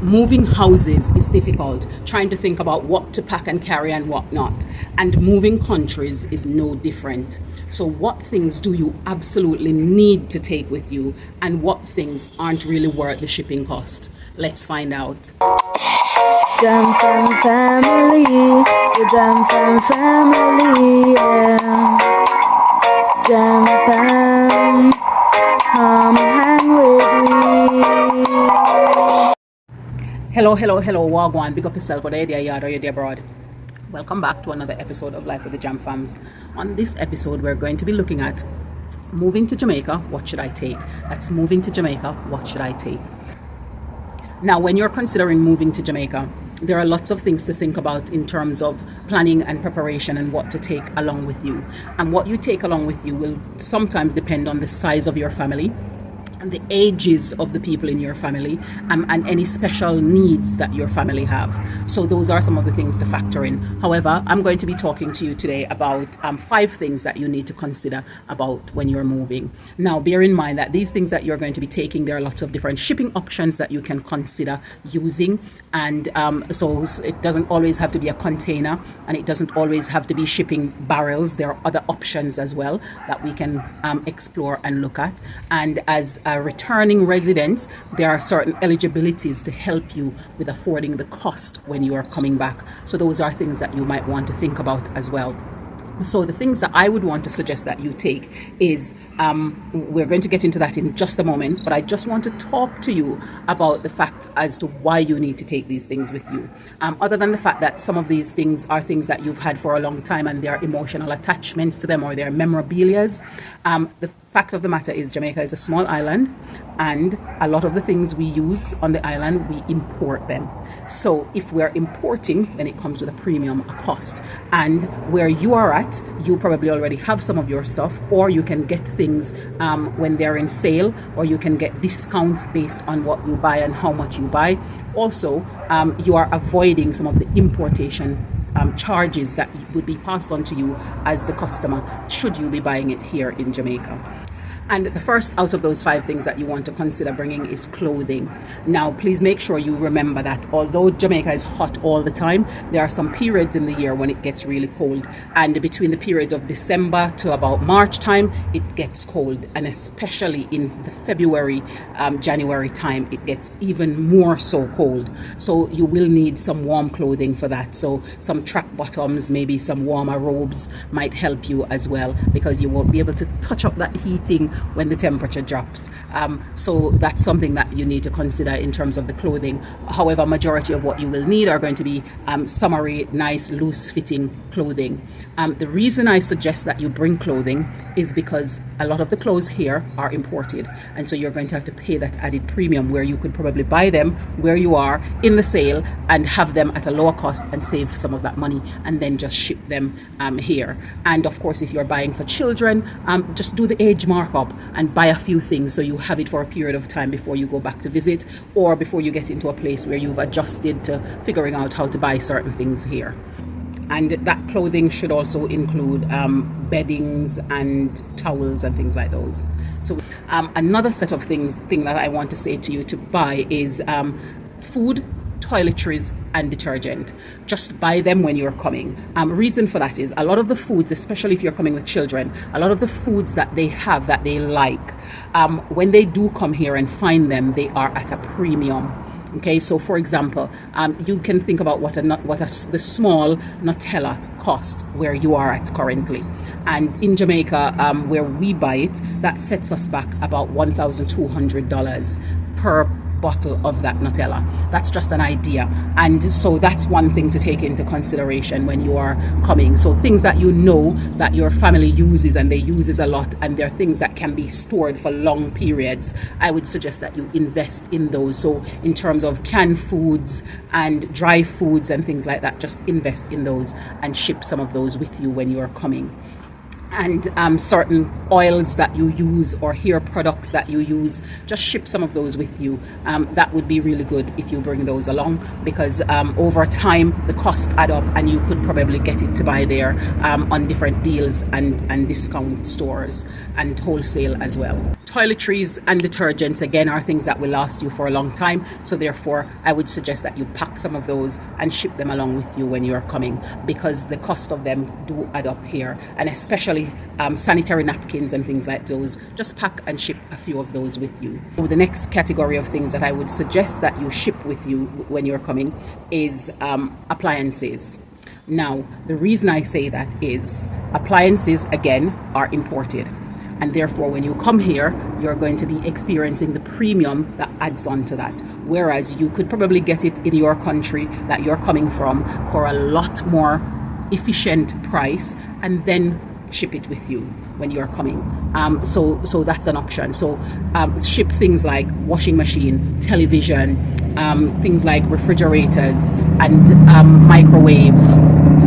Moving houses is difficult, trying to think about what to pack and carry and what not. And moving countries is no different. So what things do you absolutely need to take with you, and what things aren't really worth the shipping cost? Let's find out. Jam Fam family, the Jam Fam family, yeah. Jam Fam, come hang with me. Hello, Wagwan. Big up yourself, whether you're there yard or you're there abroad. Welcome back to another episode of Life with the Jam Fams. On this episode, we're going to be looking at moving to Jamaica, what should I take? That's moving to Jamaica, what should I take? Now, when you're considering moving to Jamaica, there are lots of things to think about in terms of planning and preparation and what to take along with you. And what you take along with you will sometimes depend on the size of your family and the ages of the people in your family, and any special needs that your family have. So those are some of the things to factor in. However, I'm going to be talking to you today about 5 things that you need to consider about when you're moving. Now, bear in mind that these things that you're going to be taking, there are lots of different shipping options that you can consider using. And so it doesn't always have to be a container, and it doesn't always have to be shipping barrels. There are other options as well that we can explore and look at. And as returning residents, there are certain eligibilities to help you with affording the cost when you are coming back. So those are things that you might want to think about as well. So the things that I would want to suggest that you take is, we're going to get into that in just a moment, but I just want to talk to you about the fact as to why you need to take these things with you. Other than the fact that some of these things are things that you've had for a long time and there are emotional attachments to them, or they're memorabilias, the fact of the matter is Jamaica is a small island, and a lot of the things we use on the island, we import them. So if we're importing, then it comes with a premium, a cost. And where you are at, you probably already have some of your stuff, or you can get things when they're in sale, or you can get discounts based on what you buy and how much you buy. Also, you are avoiding some of the importation charges that would be passed on to you as the customer should you be buying it here in Jamaica. And the first out of those 5 things that you want to consider bringing is clothing. Now, please make sure you remember that although Jamaica is hot all the time, there are some periods in the year when it gets really cold. And between the periods of December to about March time, it gets cold. And especially in the February, January time, it gets even more so cold. So you will need some warm clothing for that. So some track bottoms, maybe some warmer robes might help you as well, because you won't be able to touch up that heating when the temperature drops. So that's something that you need to consider in terms of the clothing. However, majority of what you will need are going to be summery, nice, loose-fitting clothing. The reason I suggest that you bring clothing is because a lot of the clothes here are imported, and so you're going to have to pay that added premium, where you could probably buy them where you are in the sale and have them at a lower cost and save some of that money, and then just ship them here. And of course, if you're buying for children, just do the age markup and buy a few things so you have it for a period of time before you go back to visit, or before you get into a place where you've adjusted to figuring out how to buy certain things here. And that clothing should also include beddings and towels and things like those. So another set of thing that I want to say to you to buy is food, toiletries and detergent. Just buy them when you're coming. Reason for that is a lot of the foods, especially if you're coming with children, a lot of the foods that they have that they like, when they do come here and find them, they are at a premium. Okay, so for example, you can think about the small Nutella cost where you are at currently. And in Jamaica, where we buy it, that sets us back about $1,200 per bottle of that Nutella. That's just an idea. And so that's one thing to take into consideration when you are coming. So things that you know that your family uses and they uses a lot, and they're things that can be stored for long periods, I would suggest that you invest in those. So in terms of canned foods and dry foods and things like that, just invest in those and ship some of those with you when you're coming. And certain oils that you use or hair products that you use, just ship some of those with you. That would be really good if you bring those along, because over time the cost add up, and you could probably get it to buy there on different deals and discount stores and wholesale as well. Toiletries and detergents, again, are things that will last you for a long time. So therefore, I would suggest that you pack some of those and ship them along with you when you're coming, because the cost of them do add up here. And especially sanitary napkins and things like those, just pack and ship a few of those with you. So the next category of things that I would suggest that you ship with you when you're coming is appliances. Now, the reason I say that is appliances, again, are imported. And therefore, when you come here, you're going to be experiencing the premium that adds on to that. Whereas you could probably get it in your country that you're coming from for a lot more efficient price, and then ship it with you when you're coming. So that's an option. So ship things like washing machine, television, things like refrigerators and microwaves,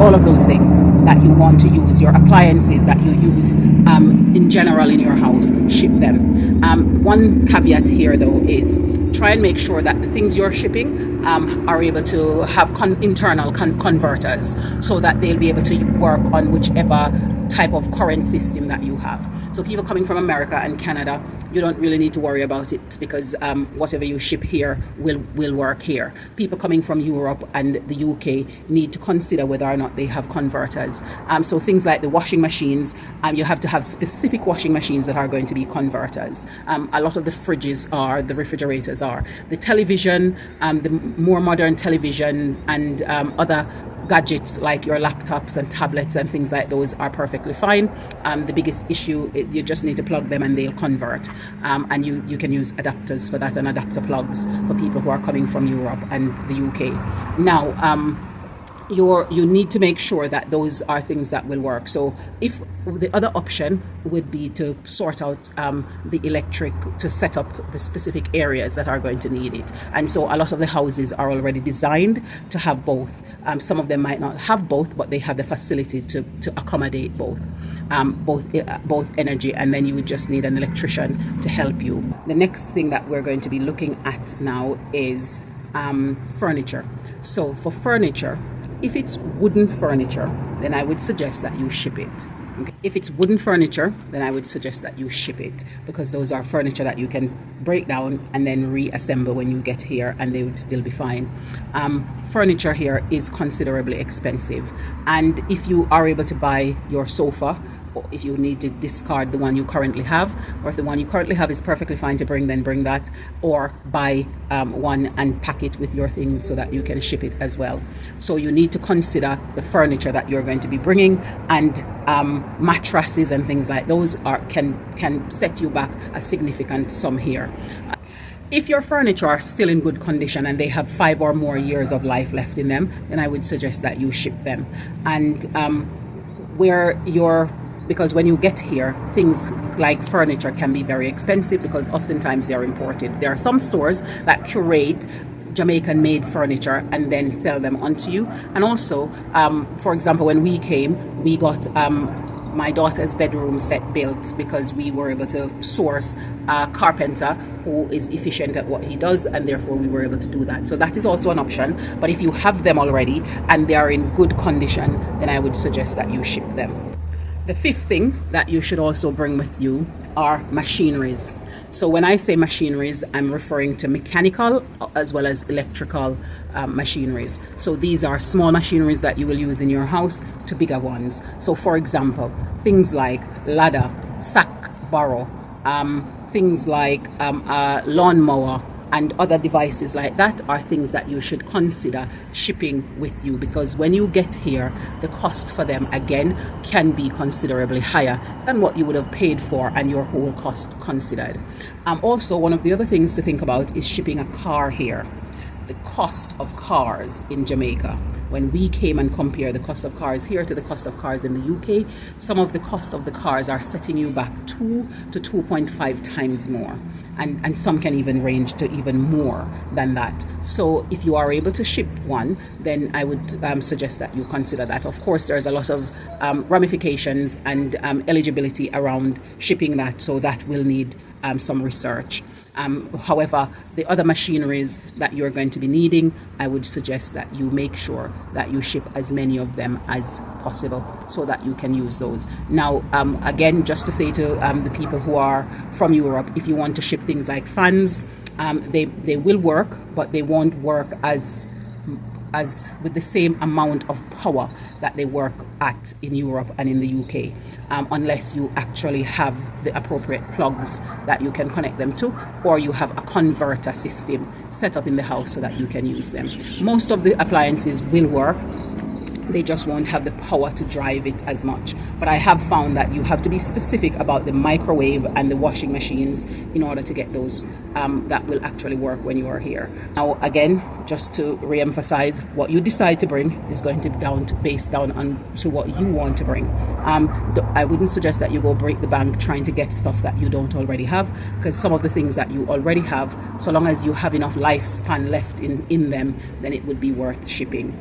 all of those things that you want to use, your appliances that you use in general in your house, ship them. One caveat here though is try and make sure that the things you're shipping are able to have internal converters, so that they'll be able to work on whichever type of current system that you have. So people coming from America and Canada, you don't really need to worry about it, because whatever you ship here will work here. People coming from Europe and the UK need to consider whether or not they have converters. So things like the washing machines, you have to have specific washing machines that are going to be converters. A lot of the fridges are, the refrigerators are. The television, the more modern television and other gadgets like your laptops and tablets and things like those are perfectly fine. The biggest issue, you just need to plug them and they'll convert. And you can use adapters for that, and adapter plugs for people who are coming from Europe and the UK. Now, you need to make sure that those are things that will work. So if the other option would be to sort out the electric, to set up the specific areas that are going to need it. And so a lot of the houses are already designed to have both. Some of them might not have both, but they have the facility to accommodate both energy, and then you would just need an electrician to help you. The next thing that we're going to be looking at now is furniture. So for furniture, if it's wooden furniture, then I would suggest that you ship it. Okay. If it's wooden furniture, then I would suggest that you ship it, because those are furniture that you can break down and then reassemble when you get here, and they would still be fine. Furniture here is considerably expensive, and if you are able to buy your sofa, or if you need to discard the one you currently have, or if the one you currently have is perfectly fine to bring, then bring that, or buy one and pack it with your things so that you can ship it as well. So you need to consider the furniture that you're going to be bringing, and mattresses and things like those can set you back a significant sum here. If your furniture are still in good condition and they have 5 or more years of life left in them, then I would suggest that you ship them. And because when you get here, things like furniture can be very expensive, because oftentimes they are imported. There are some stores that curate Jamaican made furniture and then sell them onto you. And also, for example, when we came, we got my daughter's bedroom set built, because we were able to source a carpenter who is efficient at what he does, and therefore we were able to do that. So that is also an option. But if you have them already and they are in good condition, then I would suggest that you ship them. The fifth thing that you should also bring with you are machineries. So when I say machineries, I'm referring to mechanical as well as electrical machineries. So these are small machineries that you will use in your house to bigger ones. So for example, things like ladder, sack barrow, things like a lawnmower, and other devices like that are things that you should consider shipping with you, because when you get here, the cost for them again can be considerably higher than what you would have paid for and your whole cost considered. Also, one of the other things to think about is shipping a car here. The cost of cars in Jamaica. When we came and compare the cost of cars here to the cost of cars in the UK, some of the cost of the cars are setting you back 2 to 2.5 times more. And some can even range to even more than that. So if you are able to ship one, then I would suggest that you consider that. Of course, there's a lot of ramifications and eligibility around shipping that, so that will need some research. However, the other machineries that you're going to be needing, I would suggest that you make sure that you ship as many of them as possible so that you can use those. Now, again, just to say to the people who are from Europe, if you want to ship things like fans, they will work, but they won't work as with the same amount of power that they work at in Europe and in the UK, unless you actually have the appropriate plugs that you can connect them to, or you have a converter system set up in the house so that you can use them. Most of the appliances will work, they just won't have the power to drive it as much. But I have found that you have to be specific about the microwave and the washing machines in order to get those that will actually work when you are here. Now, again, just to re-emphasize, what you decide to bring is going to be based on to what you want to bring. I wouldn't suggest that you go break the bank trying to get stuff that you don't already have, because some of the things that you already have, so long as you have enough lifespan left in them, then it would be worth shipping.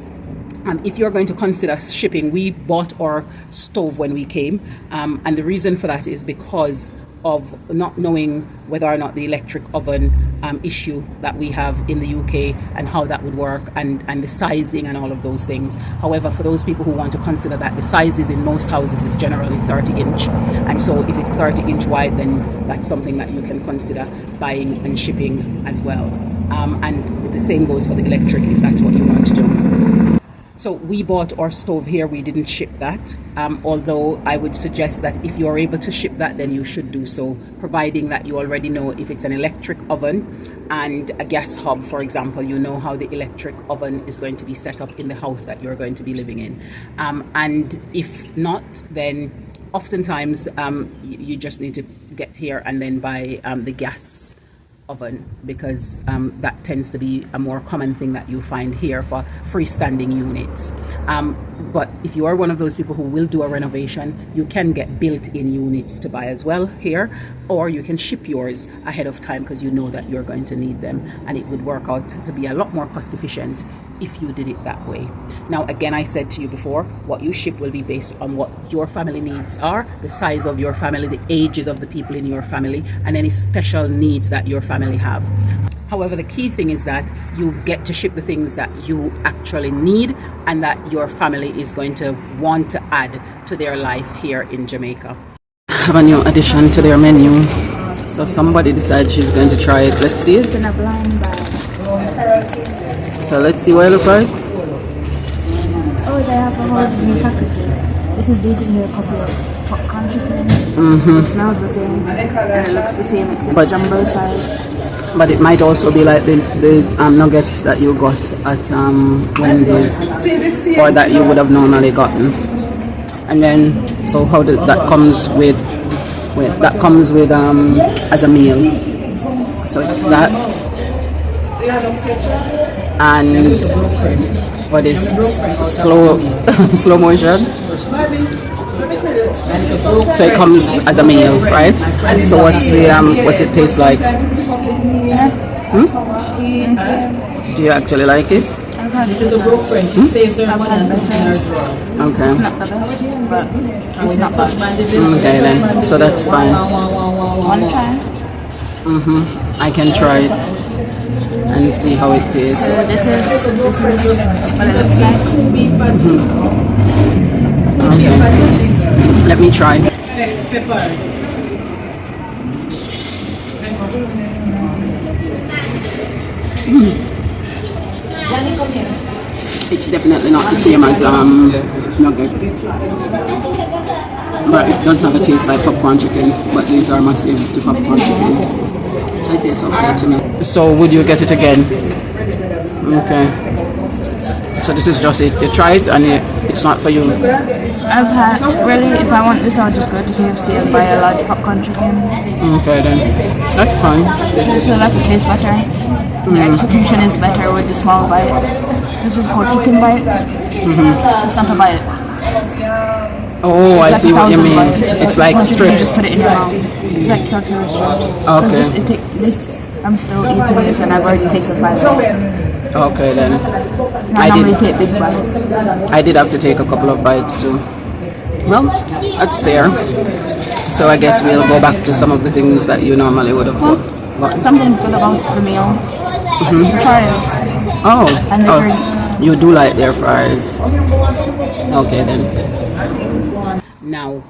If you're going to consider shipping, we bought our stove when we came, and the reason for that is because of not knowing whether or not the electric oven issue that we have in the UK and how that would work, and the sizing and all of those things. However, for those people who want to consider that, the sizes in most houses is generally 30-inch, and so if it's 30-inch wide, then that's something that you can consider buying and shipping as well. And the same goes for the electric if that's what you want to do. So we bought our stove here, we didn't ship that, although I would suggest that if you're able to ship that, then you should do so, providing that you already know if it's an electric oven and a gas hob, for example, you know how the electric oven is going to be set up in the house that you're going to be living in. And if not, then oftentimes you just need to get here and then buy the gas oven, because that tends to be a more common thing that you find here for freestanding units. But if you are one of those people who will do a renovation, you can get built-in units to buy as well here, or you can ship yours ahead of time because you know that you're going to need them, and it would work out to be a lot more cost efficient if you did it that way. Now, again, I said to you before, what you ship will be based on what your family needs are, the size of your family, the ages of the people in your family, and any special needs that your family have. However, the key thing is that you get to ship the things that you actually need and that your family is going to want to add to their life here in Jamaica. Have a new addition to their menu. So somebody decides she's going to try it. Let's see it. It's in a blind bag. So let's see what it looks like. Oh, they have a whole new packaging. This is basically a copy of popcorn chicken. It smells the same and it looks the same. It's a jumbo size. But it might also be like the nuggets that you got at Wendy's, or that you would have normally gotten. And then, so how that comes with as a meal. So it's that, and what is slow motion. So it comes as a meal, right? So what's it taste like? Do you actually like it? Okay. Okay. It's not the best, but it's not bad. Okay then. So that's fine. Want to try? I can try it and see how it tastes. So this is what it looks like. Okay. Let me try. It's definitely not the same as nuggets, but it does have a taste like popcorn chicken, but these are massive to popcorn chicken, so it tastes okay to me. So would you get it again? Okay, so this is just it. You try it and it's not for you. I've had, really, if I want this, I'll just go to KFC and buy a large popcorn chicken. Okay then, that's fine. I feel like it tastes better. The execution is better with the small bites. This is called chicken bite. It's not a bite. Oh, I see what you mean. It's like Once you strips. just put it in your mouth. It's like circular strips. Okay. I'm still eating this and I've already taken bites. Okay then. I normally take big bites. I did have to take a couple of bites too. Well, that's fair. So I guess we'll go back to some of the things that you normally would have got. Something good about the meal. The fries. Oh, And the drinks. you do like their fries. Okay then. Now,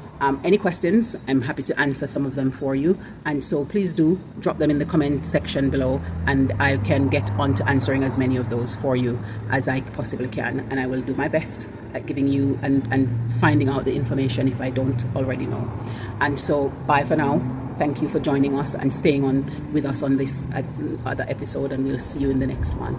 any questions, I'm happy to answer some of them for you. And so please do drop them in the comment section below, and I can get on to answering as many of those for you as I possibly can. And I will do my best at giving you and finding out the information if I don't already know. And so bye for now. Thank you for joining us and staying on with us on this other episode, and we'll see you in the next one.